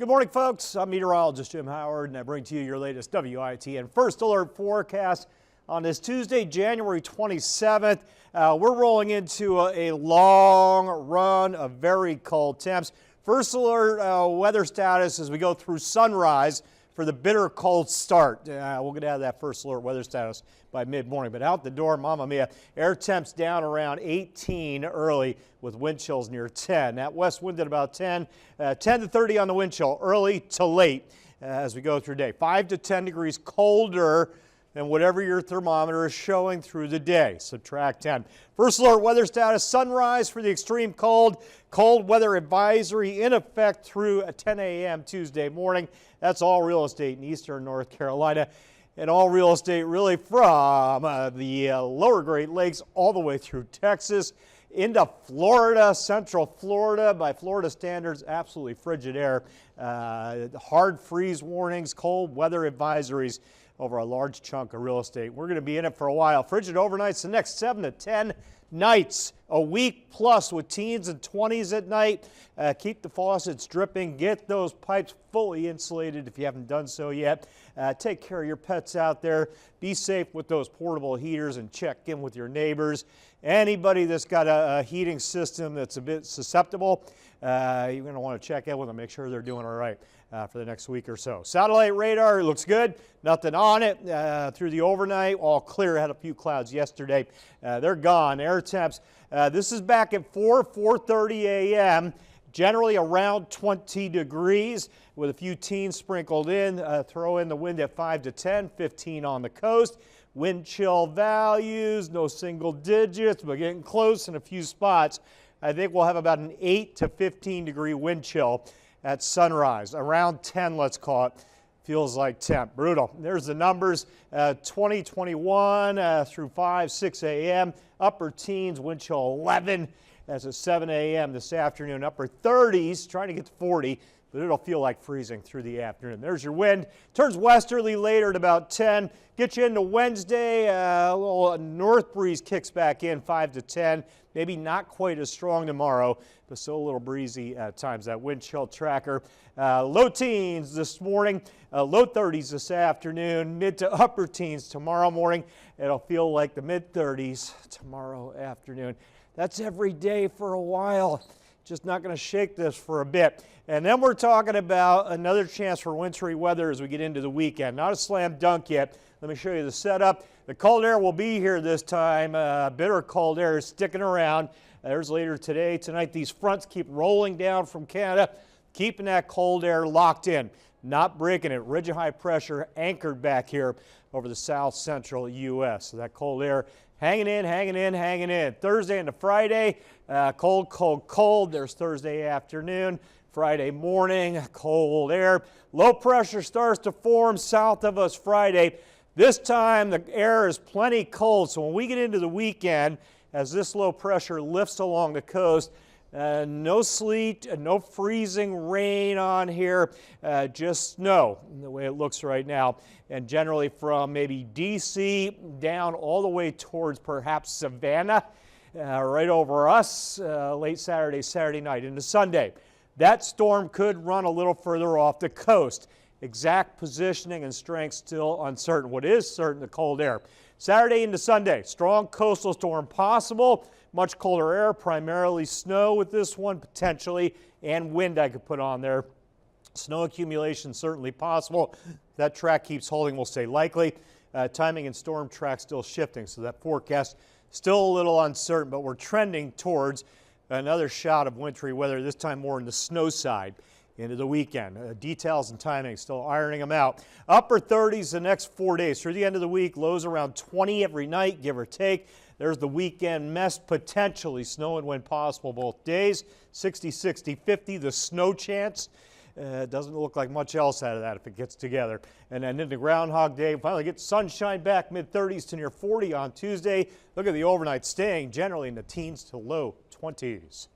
Good morning, folks. I'm meteorologist Jim Howard, and I bring to you your latest WITN First Alert forecast on this Tuesday, January 27th. We're rolling into a long run of very cold temps. First alert weather status as we go through sunrise for the bitter cold start. We'll get out of that first alert weather status by mid-morning, but out the door, mama mia, air temps down around 18 early with wind chills near 10. That west wind at about 10 to 30 on the wind chill, early to late as we go through the day. 5 to 10 degrees colder than whatever your thermometer is showing through the day. Subtract 10. First alert weather status, sunrise for the extreme cold. Cold weather advisory in effect through 10 a.m. Tuesday morning. That's all real estate in eastern North Carolina and all real estate really from the lower Great Lakes all the way through Texas into Florida, central Florida. By Florida standards, absolutely frigid air. Hard freeze warnings, cold weather advisories over a large chunk of real estate. We're going to be in it for a while. Frigid overnights the next 7 to 10 nights, a week plus with teens and 20s at night. Keep the faucets dripping. Get those pipes fully insulated if you haven't done so yet. Take care of your pets out there. Be safe with those portable heaters and check in with your neighbors. Anybody that's got a heating system that's a bit susceptible, you're going to want to check in with them, make sure they're doing all right for the next week or so. Satellite radar looks good. Nothing on it through the overnight. All clear. Had a few clouds yesterday. They're gone. Air temps. This is back at 4:30 a.m. Generally around 20 degrees with a few teens sprinkled in. Throw in the wind at 5 to 10, 15 on the coast. Wind chill values, no single digits, but getting close in a few spots. I think we'll have about an 8 to 15 degree wind chill at sunrise. Around 10, let's call it. Feels like temp. Brutal. There's the numbers. 20, 21 through 5, 6 a.m. Upper teens, wind chill 11. That's at 7 a.m. this afternoon. Upper 30s, trying to get to 40, but it'll feel like freezing through the afternoon. There's your wind. Turns westerly later at about 10. Get you into Wednesday. A little north breeze kicks back in, 5 to 10. Maybe not quite as strong tomorrow, but still a little breezy at times. That wind chill tracker. Low teens this morning, low 30s this afternoon, mid to upper teens tomorrow morning. It'll feel like the mid 30s tomorrow afternoon. That's every day for a while. Just not going to shake this for a bit. And then we're talking about another chance for wintry weather as we get into the weekend. Not a slam dunk yet. Let me show you the setup. The cold air will be here this time. Bitter cold air is sticking around. There's later today. Tonight, these fronts keep rolling down from Canada, keeping that cold air locked in, not breaking it. Ridge of high pressure anchored back here over the south central U.S. So that cold air hanging in, hanging in, hanging in. Thursday into Friday, cold, cold, cold. There's Thursday afternoon. Friday morning, cold air. Low pressure starts to form south of us Friday. This time the air is plenty cold, so when we get into the weekend, as this low pressure lifts along the coast, no sleet, no freezing rain on here, just snow the way it looks right now. And generally from maybe D.C. down all the way towards perhaps Savannah, right over us, late Saturday night into Sunday. That storm could run a little further off the coast. Exact positioning and strength still uncertain. What is certain, the cold air. Saturday into Sunday, strong coastal storm possible. Much colder air, primarily snow with this one potentially, and wind I could put on there. Snow accumulation certainly possible. That track keeps holding, we'll say likely. Timing and storm track still shifting, so that forecast still a little uncertain, but we're trending towards another shot of wintry weather, this time more in the snow side into the weekend. Details and timing still ironing them out. Upper 30s the next 4 days. Through the end of the week, lows around 20 every night, give or take. There's the weekend mess, potentially snow and wind possible both days. 60, 60, 50, the snow chance. Doesn't look like much else out of that if it gets together. And then into Groundhog Day, finally get sunshine back, mid-30s to near 40 on Tuesday. Look at the overnight staying generally in the teens to low 20s.